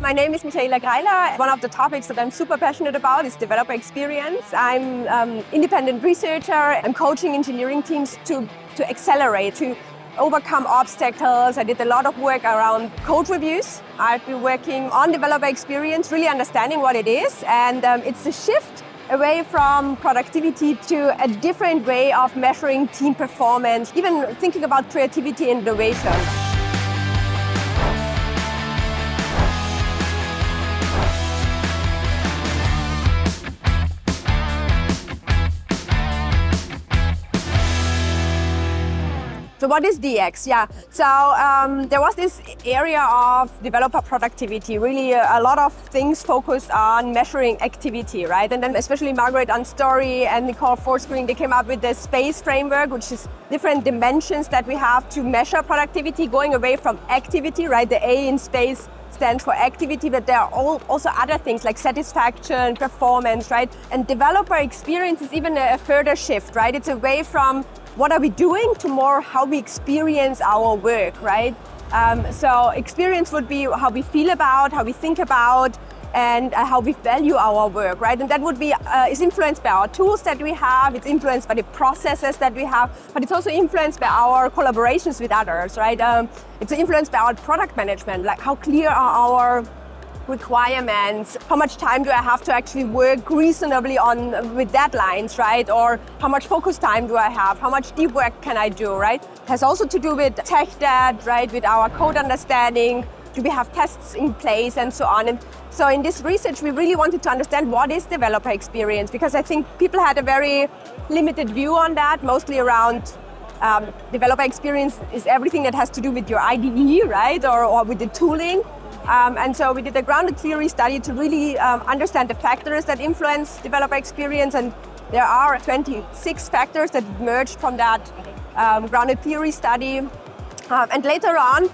My name is Michaela Greiler. One of the topics that I'm super passionate about is developer experience. I'm independent researcher. I'm coaching engineering teams to accelerate, to overcome obstacles. I did a lot of work around code reviews. I've been working on developer experience, really understanding what it is. And it's a shift away from productivity to a different way of measuring team performance, even thinking about creativity and innovation. So what is DX? Yeah, so there was this area of developer productivity, really a lot of things focused on measuring activity, right? And then especially Margaret Unstori and Nicole Forsgren, they came up with the SPACE framework, which is different dimensions that we have to measure productivity, going away from activity, right? The A in SPACE stands for activity, but there are also other things like satisfaction, performance, right? And developer experience is even a further shift, right? It's away from what are we doing to more how we experience our work, right? So experience would be how we feel about, how we think about, and how we value our work, right? And that would be is influenced by our tools that we have, it's influenced by the processes that we have, but it's also influenced by our collaborations with others, right? It's influenced by our product management, like how clear are our requirements, how much time do I have to actually work reasonably with deadlines, right? Or how much focus time do I have? How much deep work can I do, right? It has also to do with tech debt, right? With our code understanding, do we have tests in place and so on. And so in this research, we really wanted to understand what is developer experience, because I think people had a very limited view on that, mostly around developer experience is everything that has to do with your IDE, right? Or with the tooling. And so we did a grounded theory study to really understand the factors that influence developer experience, and there are 26 factors that emerged from that grounded theory study. And later on,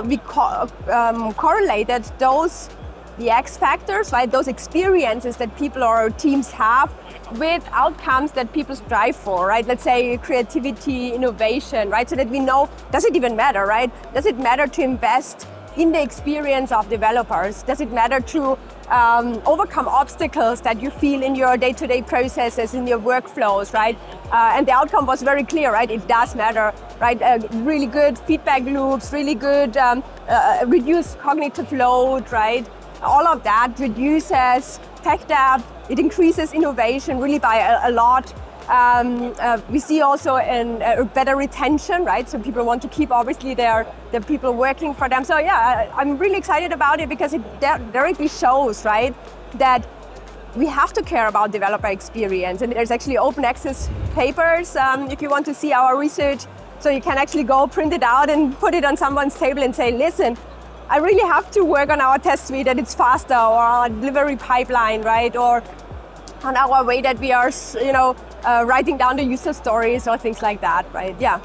we correlated the X factors, right, those experiences that people or teams have with outcomes that people strive for, right? Let's say creativity, innovation, right? So that we know, does it even matter, right? Does it matter to invest in the experience of developers? Does it matter to overcome obstacles that you feel in your day-to-day processes, in your workflows, right? And the outcome was very clear, right? It does matter, right? Really good feedback loops, really good reduced cognitive load, right? All of that reduces tech debt, it increases innovation really by a lot. We see also a better retention, right? So people want to keep, obviously, the people working for them. So yeah, I'm really excited about it because it directly shows, right, that we have to care about developer experience. And there's actually open access papers if you want to see our research. So you can actually go print it out and put it on someone's table and say, listen, I really have to work on our test suite that it's faster, or our delivery pipeline, right? Or on our way that we are, writing down the user stories or things like that, right? Yeah,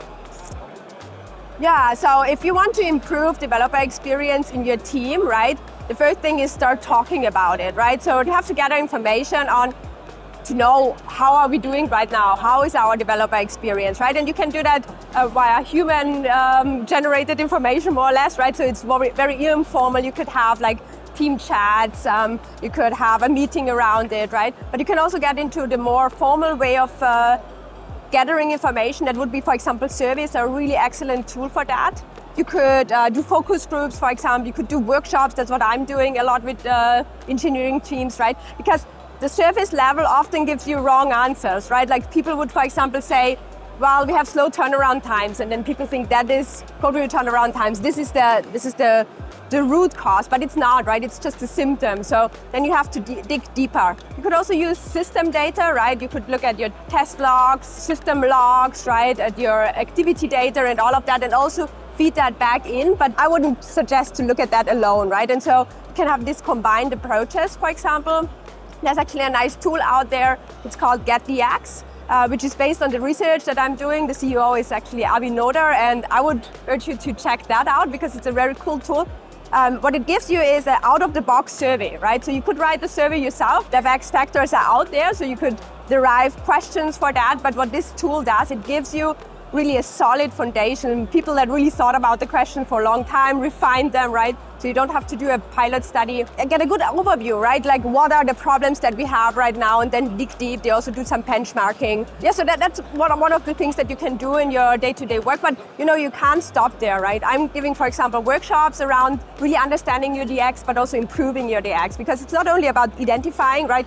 so if you want to improve developer experience in your team, right, the first thing is start talking about it, right? So you have to gather information to know how are we doing right now, how is our developer experience, right? And you can do that via human generated information, more or less, right? So it's very, very informal. You could have like team chats, you could have a meeting around it, right? But you can also get into the more formal way of gathering information. That would be, for example, surveys are a really excellent tool for that. You could do focus groups, for example. You could do workshops. That's what I'm doing a lot with engineering teams, right? Because the surface level often gives you wrong answers, right? Like people would, for example, say, well, we have slow turnaround times, and then people think that is code review turnaround times. This is the root cause, but it's not, right? It's just a symptom. So then you have to dig deeper. You could also use system data, right? You could look at your test logs, system logs, right? At your activity data and all of that, and also feed that back in. But I wouldn't suggest to look at that alone, right? And so you can have this combined approaches, for example. There's actually a nice tool out there. It's called GetDX. Which is based on the research that I'm doing. The CEO is actually Avi Noder, and I would urge you to check that out because it's a very cool tool. What it gives you is an out-of-the-box survey, right? So you could write the survey yourself. The X factors are out there, so you could derive questions for that. But what this tool does, it gives you really a solid foundation. People that really thought about the question for a long time, refined them, right? So you don't have to do a pilot study and get a good overview, right? Like what are the problems that we have right now, and then dig deep. They also do some benchmarking. Yeah, so that's one of the things that you can do in your day-to-day work, but you can't stop there, right? I'm giving, for example, workshops around really understanding your DX, but also improving your DX, because it's not only about identifying, right?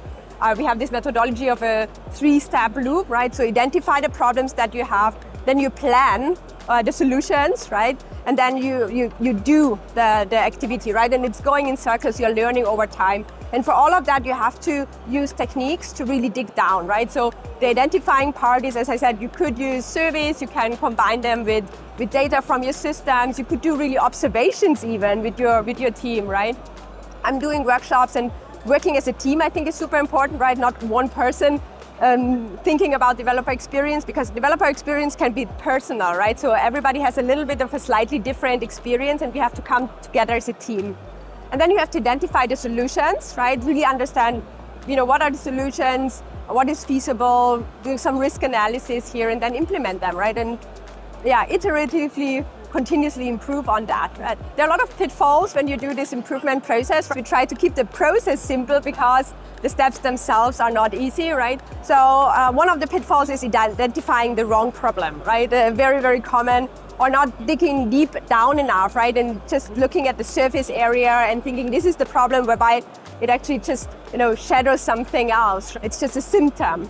We have this methodology of a 3-step loop, right? So identify the problems that you have, then you plan the solutions, right? And then you do the activity, right? And it's going in circles, you're learning over time. And for all of that, you have to use techniques to really dig down, right? So the identifying part is, as I said, you could use surveys, you can combine them with data from your systems, you could do really observations even with your team, right? I'm doing workshops, and working as a team, I think, is super important, right? Not one person thinking about developer experience, because developer experience can be personal, right? So everybody has a little bit of a slightly different experience, and we have to come together as a team. And then you have to identify the solutions, right? Really understand, what are the solutions, what is feasible, do some risk analysis here, and then implement them, right? And iteratively, continuously improve on that. Right? There are a lot of pitfalls when you do this improvement process. We try to keep the process simple because the steps themselves are not easy, right? So one of the pitfalls is identifying the wrong problem, right? Very, very common, or not digging deep down enough, right? And just looking at the surface area and thinking this is the problem, whereby it actually just, shadows something else. It's just a symptom.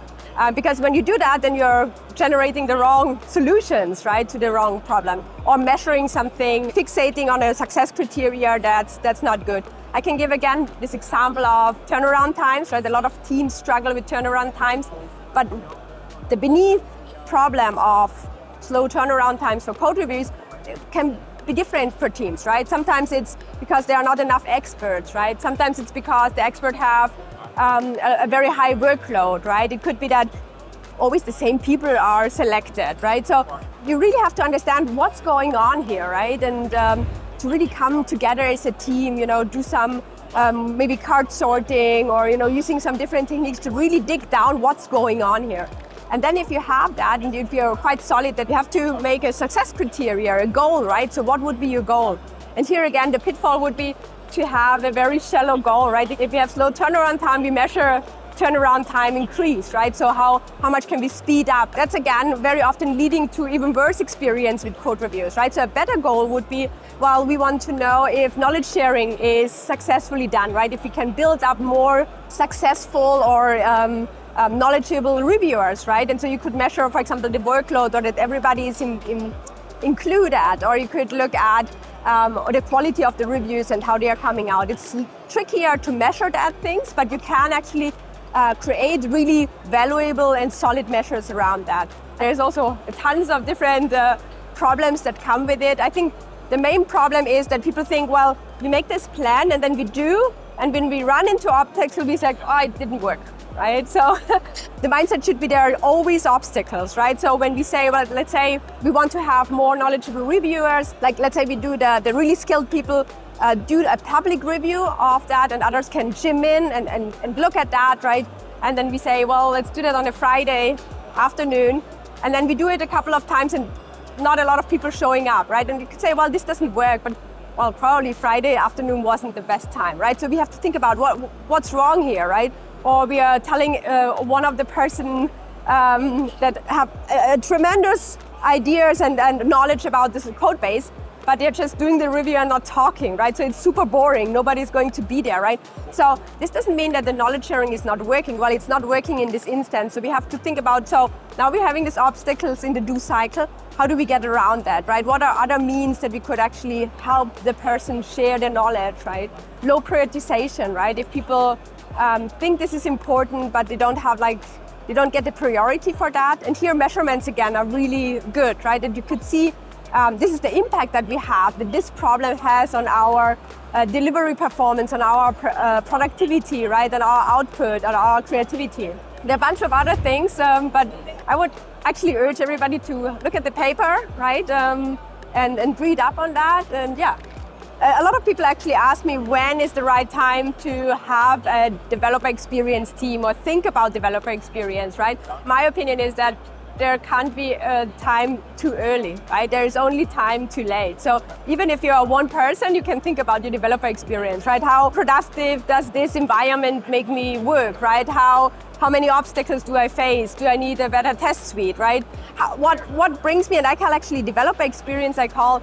Because when you do that, then you're generating the wrong solutions, right, to the wrong problem, or measuring something, fixating on a success criteria that's not good. I can give again this example of turnaround times, right? A lot of teams struggle with turnaround times, but the beneath problem of slow turnaround times for code reviews can be different for teams, right? Sometimes it's because there are not enough experts, right? Sometimes it's because the experts have a very high workload, right? It could be that always the same people are selected, right? So you really have to understand what's going on here, right? And to really come together as a team, do some maybe card sorting, or using some different techniques to really dig down what's going on here. And then if you have that, and if you're quite solid, that you have to make a success criteria, a goal, right? So what would be your goal? And here again, the pitfall would be to have a very shallow goal, right? If you have slow turnaround time, we measure turnaround time increase, right? So how much can we speed up? That's again very often leading to even worse experience with code reviews, right? So a better goal would be, well, we want to know if knowledge sharing is successfully done, right? If we can build up more successful or knowledgeable reviewers, right? And so you could measure, for example, the workload, or that everybody is included, or you could look at the quality of the reviews and how they are coming out. It's trickier to measure that things, but you can actually create really valuable and solid measures around that. There's also tons of different problems that come with it. I think the main problem is that people think, well, we make this plan and then we do, and when we run into obstacles, we say, oh, it didn't work, right? So the mindset should be there are always obstacles, right? So when we say, well, let's say we want to have more knowledgeable reviewers, like let's say we do the really skilled people do a public review of that, and others can gym in and look at that, right? And then we say, well, let's do that on a Friday afternoon. And then we do it a couple of times and not a lot of people showing up, right? And you could say, well, this doesn't work, but well, probably Friday afternoon wasn't the best time, right? So we have to think about what's wrong here, right? Or we are telling one of the person that have tremendous ideas and knowledge about this code base, but they're just doing the review and not talking, right? So it's super boring. Nobody's going to be there, right? So this doesn't mean that the knowledge sharing is not working. Well, it's not working in this instance. So we have to think about, so now we're having these obstacles in the do cycle. How do we get around that, right? What are other means that we could actually help the person share their knowledge, right? Low prioritization, right? If people think this is important, but they don't get the priority for that. And here measurements again are really good, right? And you could see this is the impact that we have, that this problem has on our delivery performance, on our productivity, right? On our output, on our creativity. There are a bunch of other things, but I would actually urge everybody to look at the paper, right? And read up on that. And yeah, a lot of people actually ask me when is the right time to have a developer experience team or think about developer experience, right? My opinion is that there can't be a time too early, right? There is only time too late. So even if you are one person, you can think about your developer experience, right? How productive does this environment make me work, right? How many obstacles do I face? Do I need a better test suite, right? What brings me, and I call actually developer experience, I call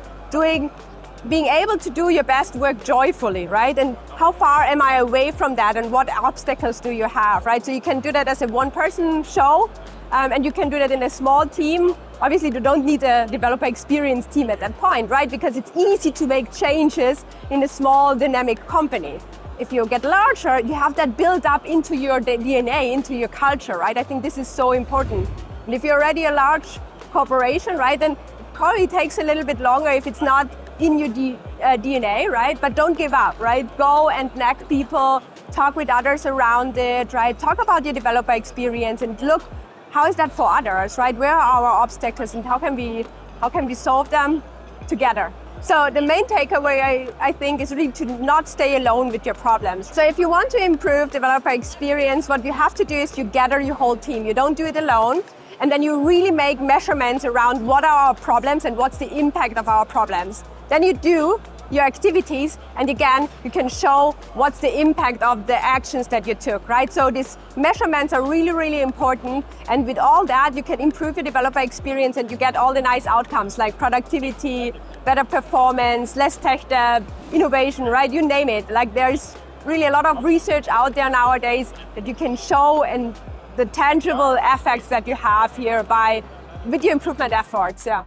being able to do your best work joyfully, right? And how far am I away from that, and what obstacles do you have, right? So you can do that as a one-person show, and you can do that in a small team. Obviously, you don't need a developer experience team at that point, right? Because it's easy to make changes in a small, dynamic company. If you get larger, you have that built up into your DNA, into your culture, right? I think this is so important. And if you're already a large corporation, right, then it probably takes a little bit longer if it's not in your DNA, right? But don't give up, right? Go and connect people, talk with others around it, right? Talk about your developer experience and look, how is that for others, right? Where are our obstacles and how can we solve them together? So the main takeaway, I think, is really to not stay alone with your problems. So if you want to improve developer experience, what you have to do is you gather your whole team. You don't do it alone. And then you really make measurements around what are our problems and what's the impact of our problems. Then you do your activities, and again, you can show what's the impact of the actions that you took, right? So these measurements are really, really important. And with all that, you can improve your developer experience and you get all the nice outcomes like productivity, better performance, less tech debt, innovation, right? You name it. Like there's really a lot of research out there nowadays that you can show and the tangible effects that you have here with your improvement efforts, yeah.